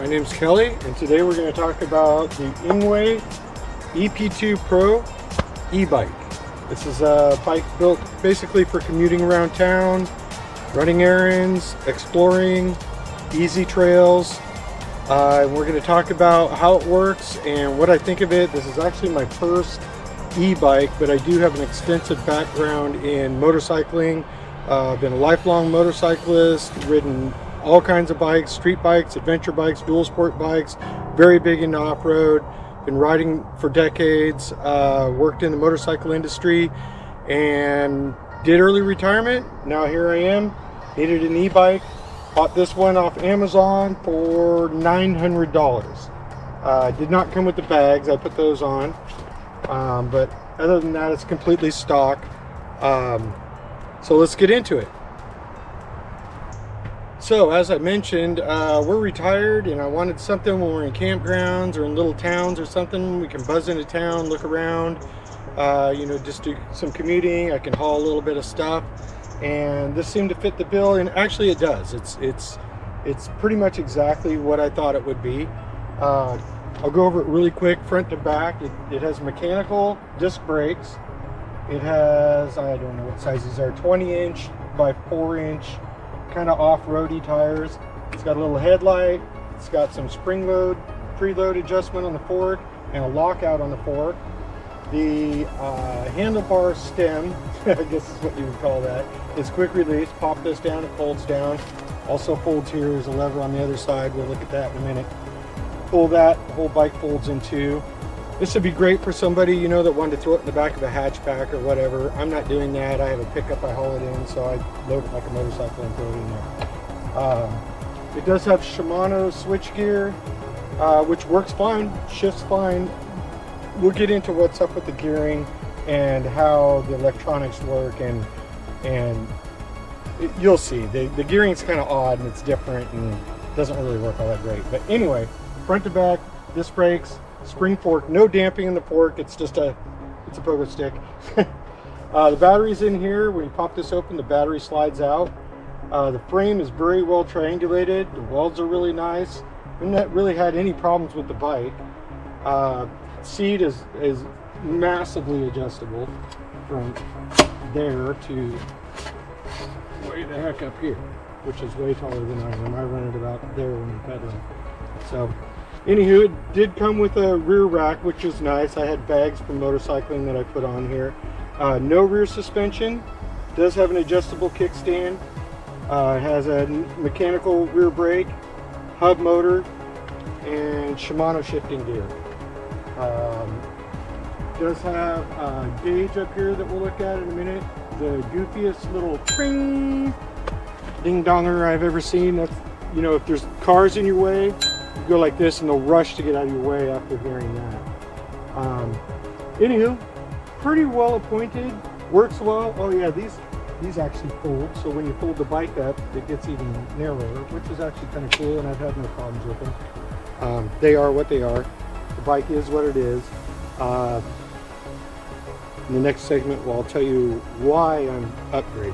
My name's Kelly, and today we're going to talk about the Engwe EP2 Pro E-bike. This is a bike built basically for commuting around town, running errands, exploring, easy trails. We're going to talk about how it works and what I think of it. This is actually my first e-bike, but I do have an extensive background in motorcycling. I've been a lifelong motorcyclist, ridden all kinds of bikes, street bikes, adventure bikes, dual sport bikes, very big into off-road, been riding for decades, worked in the motorcycle industry and did early retirement. Now here I am, needed an e-bike, bought this one off Amazon for $900. Did not come with the bags, I put those on, but other than that it's completely stock. So let's get into it. So as I mentioned, we're retired and I wanted something when we're in campgrounds or in little towns or something. We can buzz into town, look around, just do some commuting. I can haul a little bit of stuff, and this seemed to fit the bill, and actually it does. It's pretty much exactly what I thought it would be. I'll go over it really quick, front to back. It has mechanical disc brakes. It has, I don't know what size these are, 20-inch by 4-inch kind of off-roady tires. It's got a little headlight. It's got some spring load, preload adjustment on the fork, and a lockout on the fork. The handlebar stem, I guess is what you would call that, is quick release. Pop this down, it folds down. Also folds here. There's a lever on the other side. We'll look at that in a minute. Pull that, the whole bike folds in two. This would be great for somebody, that wanted to throw it in the back of a hatchback or whatever. I'm not doing that. I have a pickup, I haul it in, so I load it like a motorcycle and throw it in there. It does have Shimano switchgear, which works fine, shifts fine. We'll get into what's up with the gearing and how the electronics work, and you'll see. The gearing's kind of odd and it's different and doesn't really work all that great. But anyway, front to back, disc brakes, spring fork, no damping in the fork, it's a pogo stick. The battery's in here. When you pop this open, the battery slides out. The frame is very well triangulated. The welds are really nice. We've not really had any problems with the bike. Seat is massively adjustable from there to way the heck up here, which is way taller than I am. I run it about there when I'm pedaling. So anywho, it did come with a rear rack, which is nice. I had bags for motorcycling that I put on here. No rear suspension. Does have an adjustable kickstand. It has a mechanical rear brake, hub motor, and Shimano shifting gear. Does have a gauge up here that we'll look at in a minute. The goofiest little ding-donger I've ever seen. That's, if there's cars in your way, you go like this and they'll rush to get out of your way after hearing that. Anywho, pretty well appointed, works well. Oh yeah, these actually fold, so when you fold the bike up, it gets even narrower, which is actually kind of cool, and I've had no problems with them. They are what they are. The bike is what it is. In the next segment, I'll tell you why I'm upgrading.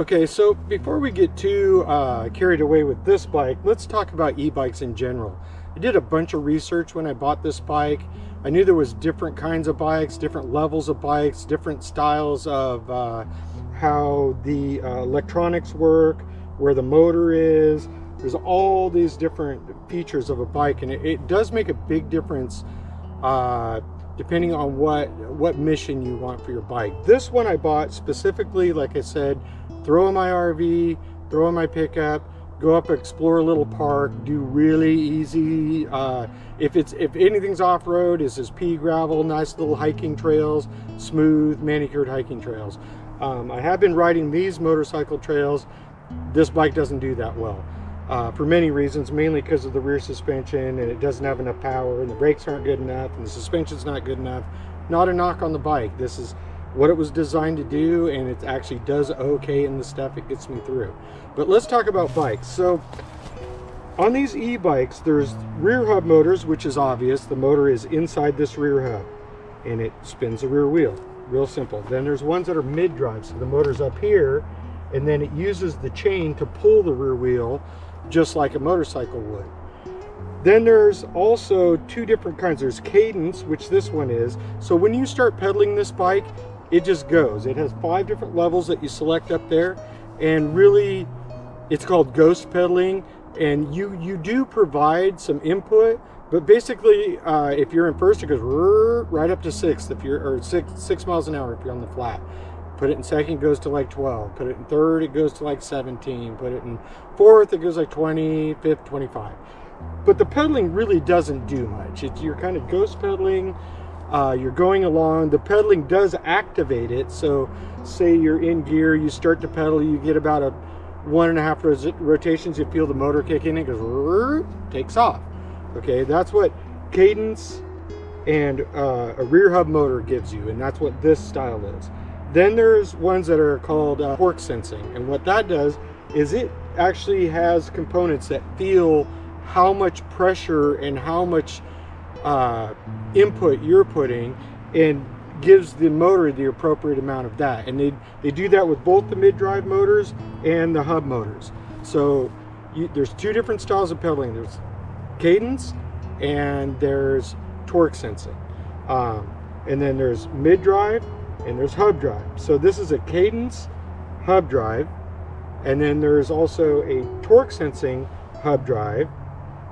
Okay, so before we get too carried away with this bike, let's talk about e-bikes in general. I did a bunch of research when I bought this bike. I knew there was different kinds of bikes, different levels of bikes, different styles of how the electronics work, where the motor is. There's all these different features of a bike, and it does make a big difference depending on what mission you want for your bike. This one I bought specifically, like I said, throw in my RV, throw in my pickup, go up, explore a little park, do really easy. If anything's off-road, is this pea gravel, nice little hiking trails, smooth manicured hiking trails. I have been riding these motorcycle trails. This bike doesn't do that well for many reasons, mainly because of the rear suspension, and it doesn't have enough power, and the brakes aren't good enough, and the suspension's not good enough. Not a knock on the bike. This is what it was designed to do, and it actually does okay in the stuff it gets me through. But let's talk about bikes. So on these e-bikes, there's rear hub motors, which is obvious. The motor is inside this rear hub and it spins the rear wheel. Real simple. Then there's ones that are mid-drive, so the motor's up here and then it uses the chain to pull the rear wheel just like a motorcycle would. Then there's also two different kinds. There's cadence, which this one is. So when you start pedaling this bike, it just goes. It has 5 different levels that you select up there, and really it's called ghost pedaling, and you do provide some input, but basically if you're in first, it goes right up to 6th if you're, or 6 miles an hour if you're on the flat. Put it in second, it goes to like 12. Put it in third, it goes to like 17. Put it in fourth, it goes like 20, fifth, 25. But the pedaling really doesn't do much. You're kind of ghost pedaling. You're going along. The pedaling does activate it. So say you're in gear, you start to pedal, you get about a 1.5 rotations, you feel the motor kick in, it goes, takes off. Okay, that's what cadence and a rear hub motor gives you, and that's what this style is. Then there's ones that are called torque sensing, and what that does is it actually has components that feel how much pressure and how much input you're putting, and gives the motor the appropriate amount of that. And they do that with both the mid-drive motors and the hub motors. So there's 2 different styles of pedaling. There's cadence and there's torque sensing. And then there's mid-drive and there's hub drive. So this is a cadence hub drive, and then there's also a torque sensing hub drive,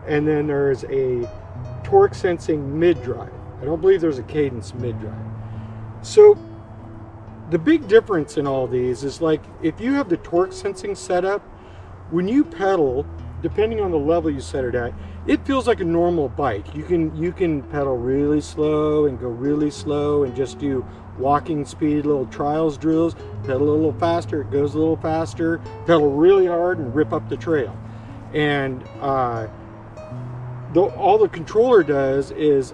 and then there's a torque sensing mid-drive. I don't believe there's a cadence mid-drive. So the big difference in all these is, like, if you have the torque sensing setup, when you pedal, depending on the level you set it at, it feels like a normal bike. You can pedal really slow and go really slow and just do walking speed, little trials drills, pedal a little faster, it goes a little faster, pedal really hard and rip up the trail. And all the controller does is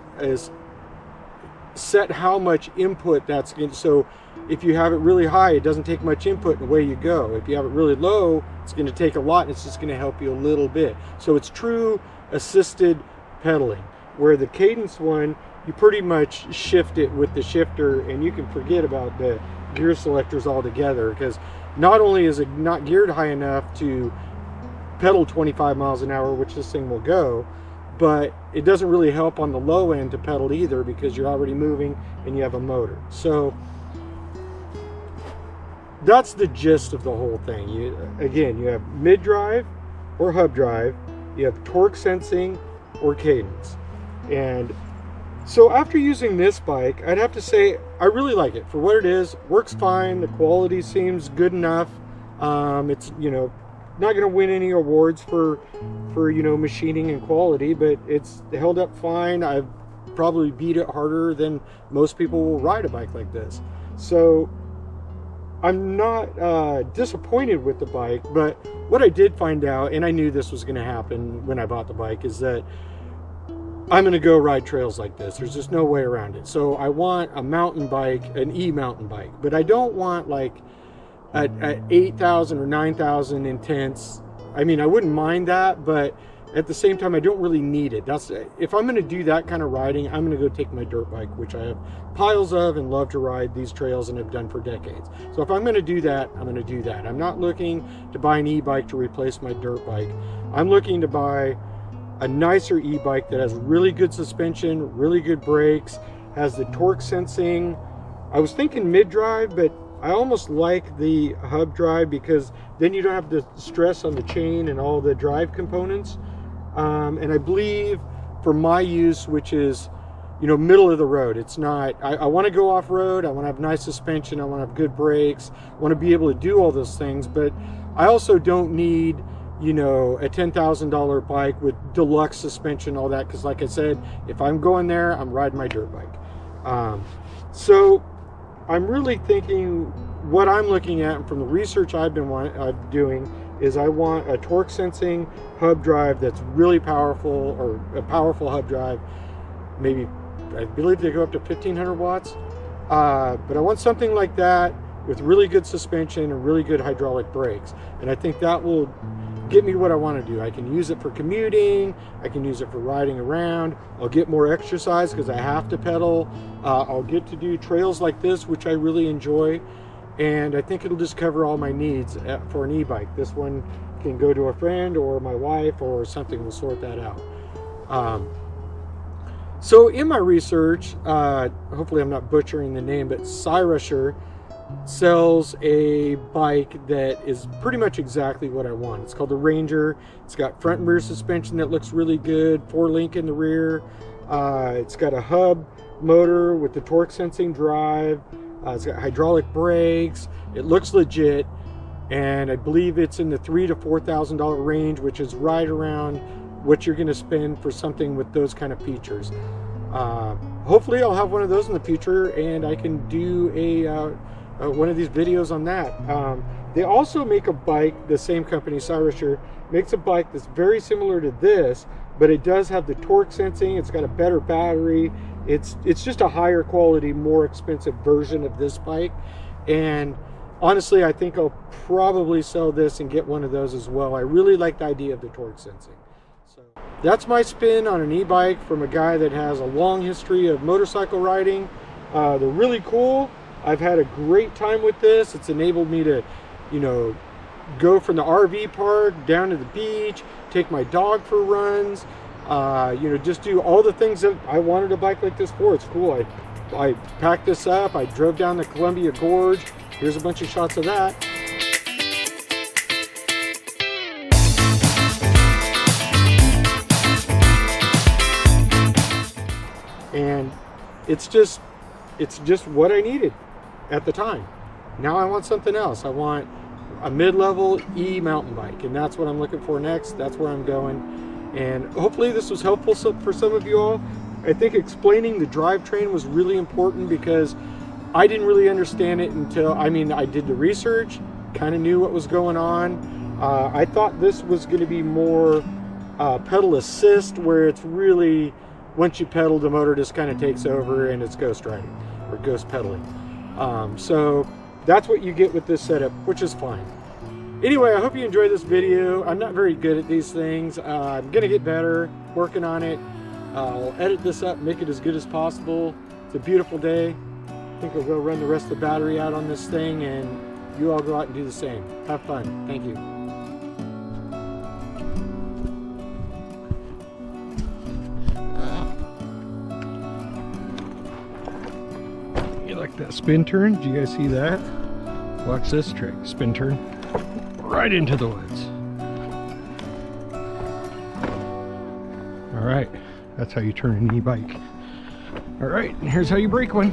set how much input that's going to. So if you have it really high, it doesn't take much input and away you go. If you have it really low, it's going to take a lot, and it's just going to help you a little bit. So it's true assisted pedaling, where the cadence one, you pretty much shift it with the shifter, and you can forget about the gear selectors altogether, because not only is it not geared high enough to pedal 25 miles an hour, which this thing will go, but it doesn't really help on the low end to pedal either, because you're already moving and you have a motor. So that's the gist of the whole thing. Again, you have mid-drive or hub drive, you have torque sensing or cadence. And so after using this bike, I'd have to say I really like it for what it is. Works fine, the quality seems good enough. It's, not going to win any awards for machining and quality, but it's held up fine. I've probably beat it harder than most people will ride a bike like this. So I'm not disappointed with the bike, but what I did find out, and I knew this was going to happen when I bought the bike, is that I'm going to go ride trails like this. There's just no way around it. So I want a mountain bike, an e-mountain bike, but I don't want like at 8,000 or 9,000 intense. I mean, I wouldn't mind that, but at the same time, I don't really need it. If I'm going to do that kind of riding, I'm going to go take my dirt bike, which I have piles of and love to ride these trails and have done for decades. So if I'm going to do that, I'm going to do that. I'm not looking to buy an e-bike to replace my dirt bike. I'm looking to buy a nicer e-bike that has really good suspension, really good brakes, has the torque sensing. I was thinking mid-drive, but I almost like the hub drive because then you don't have the stress on the chain and all the drive components. And I believe for my use, which is, you know, middle of the road, it's not, I want to go off road, I want to have nice suspension, I want to have good brakes, I want to be able to do all those things, but I also don't need, you know, a $10,000 bike with deluxe suspension, all that, because like I said, if I'm going there, I'm riding my dirt bike. So I'm really thinking, what I'm looking at, and from the research I've been doing, is I want a torque sensing hub drive that's really powerful, or a powerful hub drive. Maybe, I believe they go up to 1500 watts. But I want something like that with really good suspension and really good hydraulic brakes. And I think that will get me what I want to do. I can use it for commuting, I can use it for riding around, I'll get more exercise because I have to pedal, I'll get to do trails like this, which I really enjoy, and I think it'll just cover all my needs for an e-bike. This one can go to a friend or my wife or something, will sort that out. So in my research, hopefully I'm not butchering the name, but Cyrusher sells a bike that is pretty much exactly what I want. It's called the Ranger. It's got front and rear suspension that looks really good, 4-link in the rear. It's got a hub motor with the torque sensing drive. It's got hydraulic brakes. It looks legit, and I believe it's in the $3,000 to $4,000 range, which is right around what you're going to spend for something with those kind of features. Hopefully I'll have one of those in the future, and I can do one of these videos on that. They also make a bike, the same company, Cyrusher, makes a bike that's very similar to this, but it does have the torque sensing, it's got a better battery, it's just a higher quality, more expensive version of this bike. And honestly, I think I'll probably sell this and get one of those as well. I really like the idea of the torque sensing. So that's my spin on an e-bike from a guy that has a long history of motorcycle riding. They're really cool. I've had a great time with this. It's enabled me to, you know, go from the RV park down to the beach, take my dog for runs, you know, just do all the things that I wanted a bike like this for. It's cool. I packed this up. I drove down the Columbia Gorge. Here's a bunch of shots of that. And it's just what I needed at the time. Now I want something else. I want a mid-level mountain bike, and that's what I'm looking for next. That's where I'm going, and hopefully this was helpful for some of you all. I think explaining the drivetrain was really important because I didn't really understand it until, I did the research, kind of knew what was going on. I thought this was going to be more pedal assist, where it's really, once you pedal, the motor just kind of takes over and it's ghost riding or ghost pedaling. So that's what you get with this setup, which is fine. Anyway, I hope you enjoyed this video. I'm not very good at these things. I'm gonna get better, working on it. I'll edit this up, make it as good as possible. It's a beautiful day. I think I'll go run the rest of the battery out on this thing, and you all go out and do the same. Have fun. Thank you. Like that spin turn, did you guys see that? Watch this trick. Spin turn right into the woods. All right, that's how you turn an e-bike. All right, and here's how you break one.